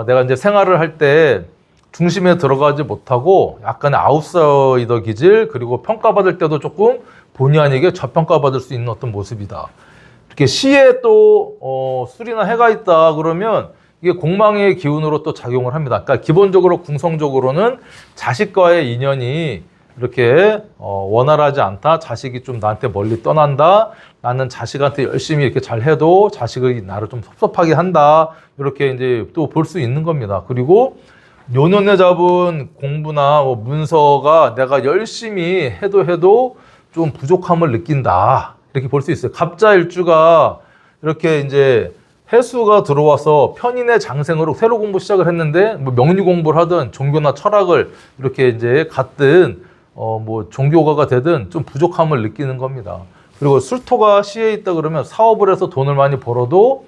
내가 이제 생활을 할 때 중심에 들어가지 못하고 약간의 아웃사이더 기질, 그리고 평가받을 때도 조금 본의 아니게 저평가받을 수 있는 어떤 모습이다. 이렇게 시에 또 술이나 해가 있다 그러면 이게 공망의 기운으로 또 작용을 합니다. 그러니까 기본적으로 궁성적으로는 자식과의 인연이 이렇게 원활하지 않다. 자식이 좀 나한테 멀리 떠난다. 나는 자식한테 열심히 이렇게 잘 해도 자식이 나를 좀 섭섭하게 한다. 이렇게 이제 또 볼 수 있는 겁니다. 그리고 요년에 잡은 공부나 뭐 문서가 내가 열심히 해도 좀 부족함을 느낀다. 이렇게 볼 수 있어요. 갑자일주가 이렇게 이제 해수가 들어와서 편인의 장생으로 새로 공부 시작을 했는데 뭐 명리 공부를 하든 종교나 철학을 이렇게 이제 갖든 뭐 종교가가 되든 좀 부족함을 느끼는 겁니다. 그리고 술토가 시에 있다 그러면 사업을 해서 돈을 많이 벌어도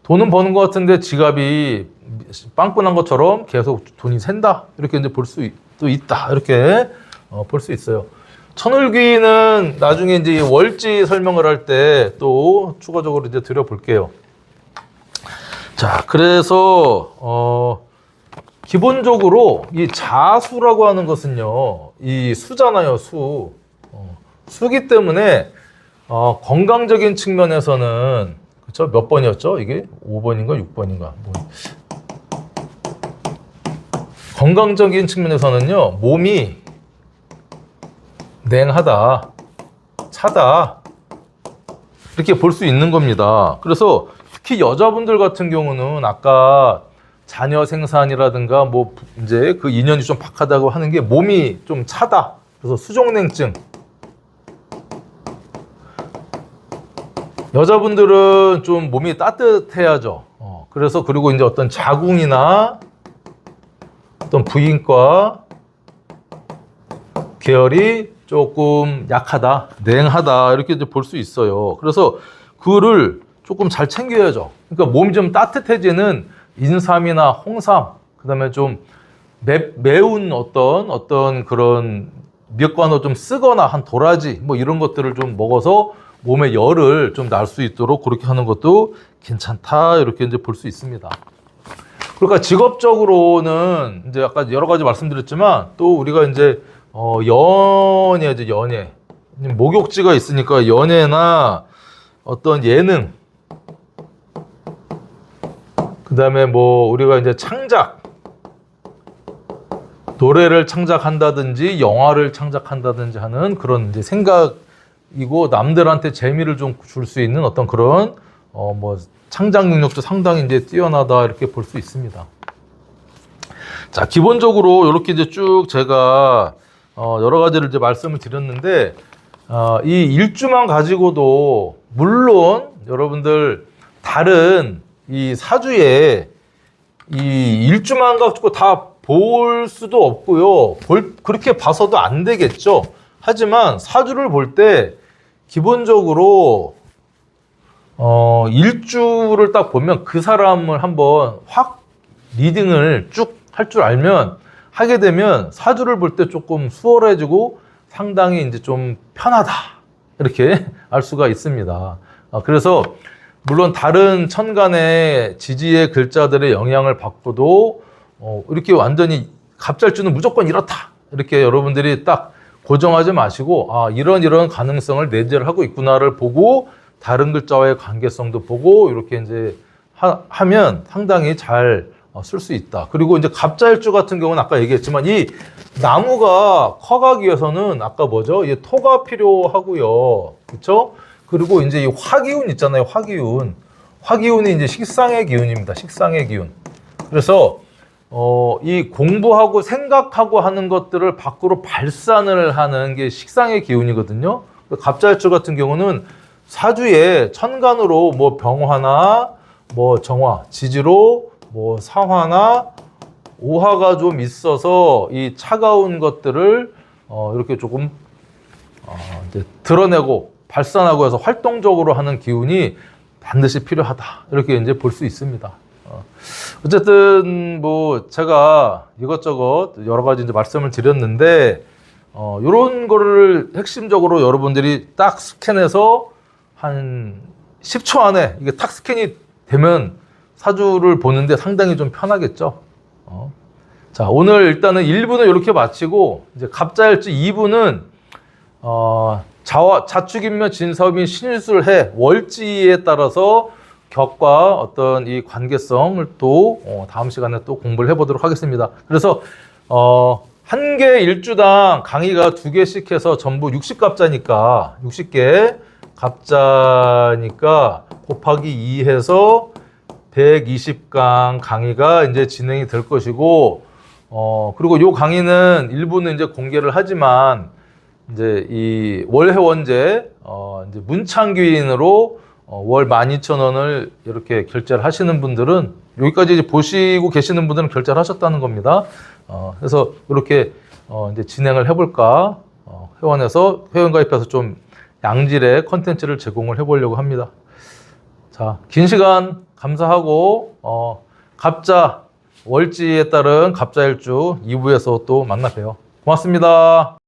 돈은 버는 것 같은데 지갑이 빵꾸난 것처럼 계속 돈이 샌다. 이렇게 이제 볼 수 있다. 이렇게 볼 수 있어요. 천을귀는 나중에 이제 월지 설명을 할 때 또 추가적으로 이제 드려볼게요. 자, 그래서 기본적으로 이 자수라고 하는 것은요, 이 수잖아요, 수. 수기 때문에 건강적인 측면에서는 그쵸? 몇 번이었죠? 이게 5번인가 6번인가? 뭐. 건강적인 측면에서는요, 몸이 냉하다, 차다, 이렇게 볼 수 있는 겁니다. 그래서 특히 여자분들 같은 경우는 아까 자녀 생산이라든가 뭐 이제 그 인연이 좀 박하다고 하는 게 몸이 좀 차다. 그래서 수족냉증. 여자분들은 좀 몸이 따뜻해야죠. 그래서 그리고 이제 어떤 자궁이나 어떤 부인과 계열이 조금 약하다, 냉하다 이렇게 이제 볼 수 있어요. 그래서 그거를 조금 잘 챙겨야죠. 그러니까 몸이 좀 따뜻해지는 인삼이나 홍삼, 그다음에 좀 매운 어떤 그런 미역관을 좀 쓰거나 한 도라지 뭐 이런 것들을 좀 먹어서 몸에 열을 좀 날 수 있도록 그렇게 하는 것도 괜찮다 이렇게 이제 볼 수 있습니다. 그러니까 직업적으로는 이제 아까 여러 가지 말씀드렸지만 또 우리가 이제 연예죠, 연예. 목욕지가 있으니까 연예나 어떤 예능, 그 다음에 뭐 우리가 이제 창작, 노래를 창작한다든지 영화를 창작한다든지 하는 그런 이제 생각이고 남들한테 재미를 좀 줄 수 있는 어떤 그런 뭐 창작 능력도 상당히 이제 뛰어나다 이렇게 볼 수 있습니다. 자, 기본적으로 이렇게 이제 쭉 제가 여러 가지를 이제 말씀을 드렸는데 이 일주만 가지고도 물론 여러분들 다른 이 사주에 이 일주만 가지고 다 볼 수도 없고요. 그렇게 봐서도 안 되겠죠. 하지만 사주를 볼 때 기본적으로 일주를 딱 보면 그 사람을 한번 확 리딩을 쭉 할 줄 알면 하게 되면 사주를 볼 때 조금 수월해지고 상당히 이제 좀 편하다 이렇게 알 수가 있습니다. 그래서 물론 다른 천간의 지지의 글자들의 영향을 받고도 이렇게 완전히 갑잘주는 무조건 이렇다 이렇게 여러분들이 딱 고정하지 마시고 이런 가능성을 내재를 하고 있구나를 보고 다른 글자와의 관계성도 보고 이렇게 이제 하면 상당히 잘 쓸 수 있다. 그리고 이제 갑자일주 같은 경우는 아까 얘기했지만 이 나무가 커가기 위해서는 아까 뭐죠? 이 토가 필요하고요. 그렇죠? 그리고 이제 이 화기운 있잖아요. 화기운이 이제 식상의 기운입니다. 식상의 기운. 그래서 이 공부하고 생각하고 하는 것들을 밖으로 발산을 하는 게 식상의 기운이거든요. 갑자일주 같은 경우는 사주에 천간으로 뭐 병화나 뭐 정화, 지지로 뭐 사화나 오화가 좀 있어서 이 차가운 것들을 이렇게 조금 이제 드러내고 발산하고 해서 활동적으로 하는 기운이 반드시 필요하다. 이렇게 이제 볼 수 있습니다. 어쨌든 뭐 제가 이것저것 여러 가지 이제 말씀을 드렸는데 이런 거를 핵심적으로 여러분들이 딱 스캔해서 한 10초 안에 이게 딱 스캔이 되면 사주를 보는데 상당히 좀 편하겠죠. 자, 오늘 일단은 1부는 이렇게 마치고 이제 갑자일주 2부는 자축인묘 진사오미 신유술해 월지에 따라서 격과 어떤 이 관계성을 또 다음 시간에 또 공부를 해보도록 하겠습니다. 그래서 한 개 일주당 강의가 2개씩 해서 전부 60갑자니까 60개 갑자니까 곱하기 2 해서 120강 강의가 이제 진행이 될 것이고 그리고 요 강의는 일부는 이제 공개를 하지만 이제 이 월회원제 이제 문창규인으로 월 12,000원을 이렇게 결제를 하시는 분들은 여기까지 이제 보시고 계시는 분들은 결제를 하셨다는 겁니다. 그래서 이렇게 이제 진행을 해볼까 회원에서 회원가입해서 좀 양질의 컨텐츠를 제공을 해보려고 합니다. 자, 긴 시간 감사하고 갑자 월지에 따른 갑자일주 2부에서 또 만나 봬요. 고맙습니다.